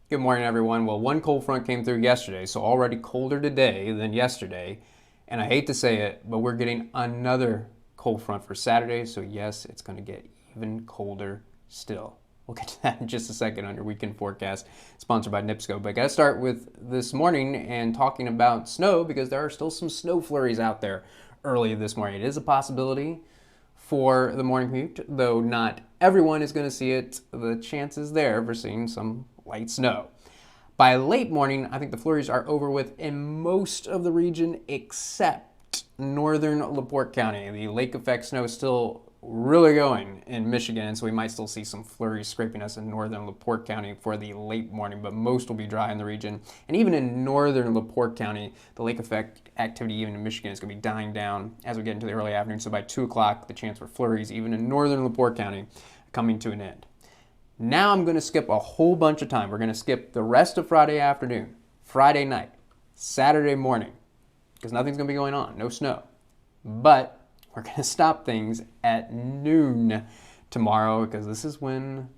Good morning, everyone. Well, one cold front came through yesterday, so already colder today than yesterday. And I hate to say it, but we're getting another cold front for Saturday, so yes, it's going to get even colder still. We'll get to that in just a second on your weekend forecast, sponsored by NIPSCO. But I got to start with this morning and talking about snow because there are still some snow flurries out there early this morning. It is a possibility for the morning commute, though not everyone is going to see it. The chance is there for seeing some light snow. By late morning, I think the flurries are over with in most of the region except northern LaPorte County. The lake effect snow is still really going in Michigan, so we might still see some flurries scraping us in northern LaPorte County for the late morning, but most will be dry in the region. And even in northern LaPorte County, the lake effect activity even in Michigan is going to be dying down as we get into the early afternoon. So by 2 o'clock, the chance for flurries even in northern LaPorte County coming to an end. Now I'm going to skip a whole bunch of time. We're going to skip the rest of Friday afternoon, Friday night, Saturday morning, because nothing's going to be going on, no snow. But we're going to stop things at noon tomorrow because this is when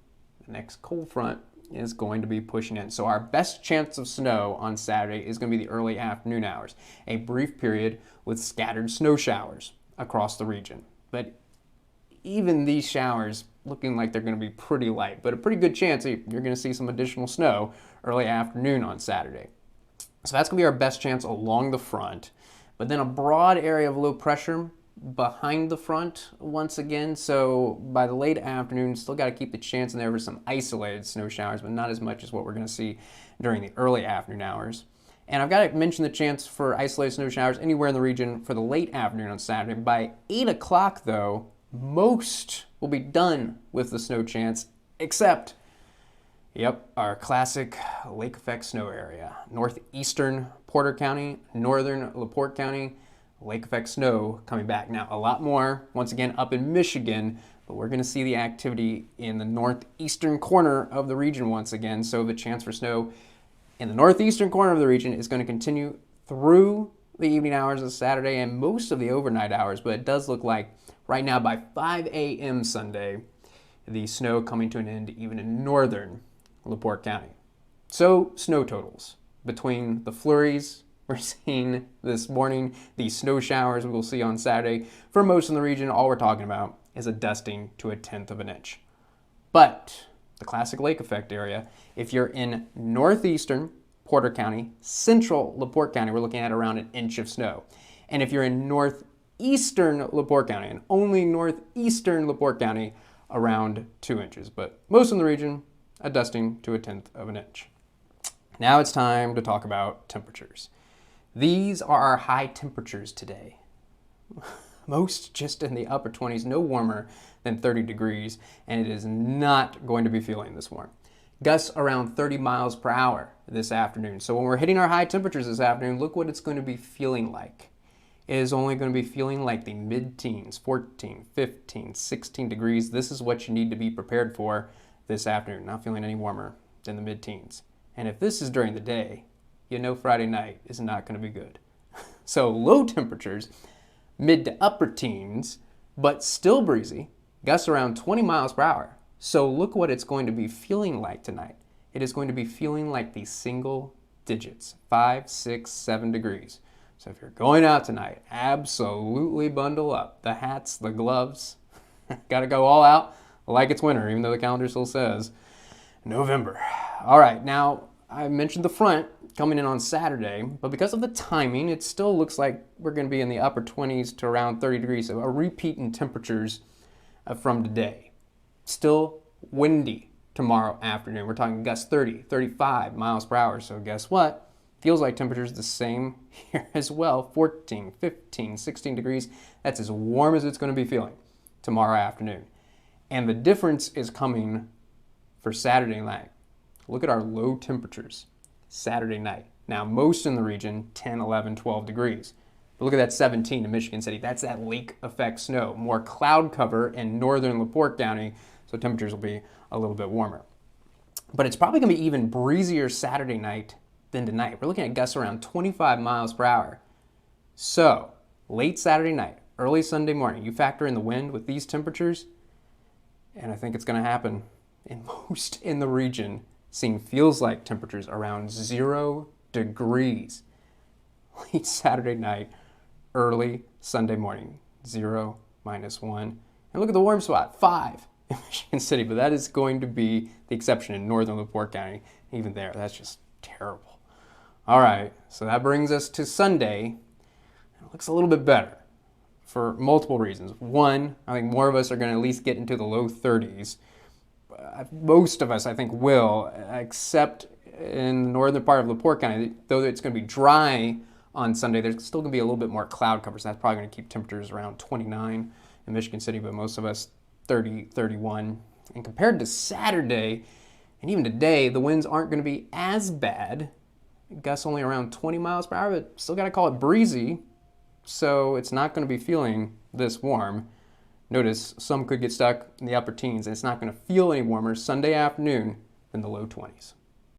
the next cold front is going to be pushing in. So our best chance of snow on Saturday is going to be the early afternoon hours, a brief period with scattered snow showers across the region. But even these showers looking like they're going to be pretty light, but a pretty good chance you're going to see some additional snow early afternoon on Saturday. So that's going to be our best chance along the front. But then a broad area of low pressure behind the front once again. So by the late afternoon, still got to keep the chance in there for some isolated snow showers, but not as much as what we're going to see during the early afternoon hours. And I've got to mention the chance for isolated snow showers anywhere in the region for the late afternoon on Saturday. By 8 o'clock, though, most will be done with the snow chance, except, our classic lake effect snow area. Northeastern Porter County, northern LaPorte County, lake effect snow coming back. Now, a lot more, once again, up in Michigan, but we're going to see the activity in the northeastern corner of the region once again. So the chance for snow in the northeastern corner of the region is going to continue through the evening hours of Saturday and most of the overnight hours, but it does look like right now by 5 a.m. Sunday, the snow coming to an end even in northern LaPorte County. So snow totals between the flurries we're seeing this morning, the snow showers we will see on Saturday. For most in the region, all we're talking about is a dusting to 1/10 of an inch. But the classic lake effect area, if you're in northeastern Porter County, central LaPorte County, we're looking at around an inch of snow. And if you're in northeastern LaPorte County, and only northeastern LaPorte County, around 2 inches. But most in the region, a dusting to 1/10 of an inch. Now it's time to talk about temperatures. These are our high temperatures today. Most just in the upper 20s, no warmer than 30 degrees, and it is not going to be feeling this warm. Gusts around 30 miles per hour this afternoon. So when we're hitting our high temperatures this afternoon, look what it's going to be feeling like. It is only going to be feeling like the mid-teens, 14, 15, 16 degrees. This is what you need to be prepared for this afternoon, not feeling any warmer than the mid-teens. And if this is during the day, you know Friday night is not going to be good. So low temperatures, mid to upper teens, but still breezy, gusts around 20 miles per hour. So look what it's going to be feeling like tonight. It is going to be feeling like the single digits, 5, 6, 7 degrees. So if you're going out tonight, absolutely bundle up. The hats, the gloves, got to go all out like it's winter, even though the calendar still says November. All right, now I mentioned the front coming in on Saturday, but because of the timing, it still looks like we're going to be in the upper 20s to around 30 degrees. So a repeat in temperatures from today. Still windy tomorrow afternoon. We're talking gusts 30, 35 miles per hour. So guess what? Feels like temperatures the same here as well. 14, 15, 16 degrees. That's as warm as it's going to be feeling tomorrow afternoon. And the difference is coming for Saturday night. Look at our low temperatures Saturday night. Now, most in the region, 10, 11, 12 degrees. But look at that 17 in Michigan City. That's that lake effect snow. More cloud cover in northern LaPorte County, so temperatures will be a little bit warmer. But it's probably going to be even breezier Saturday night than tonight. We're looking at gusts around 25 miles per hour. So, late Saturday night, early Sunday morning, you factor in the wind with these temperatures, and I think it's going to happen in most in the region seeing feels like temperatures around 0 degrees late Saturday night, early Sunday morning. 0, -1. And look at the warm spot, 5 in Michigan City, but that is going to be the exception in northern LaPorte County. Even there, that's just terrible. All right, so that brings us to Sunday. It looks a little bit better for multiple reasons. One, I think more of us are going to at least get into the low 30s. Most of us, I think, will, except in the northern part of LaPorte County. Though it's going to be dry on Sunday, there's still going to be a little bit more cloud cover, so that's probably going to keep temperatures around 29 in Michigan City, but most of us 30, 31. And compared to Saturday, and even today, the winds aren't going to be as bad. Gusts only around 20 miles per hour, but still got to call it breezy, so it's not going to be feeling this warm. Notice some could get stuck in the upper teens, and it's not going to feel any warmer Sunday afternoon than the low 20s.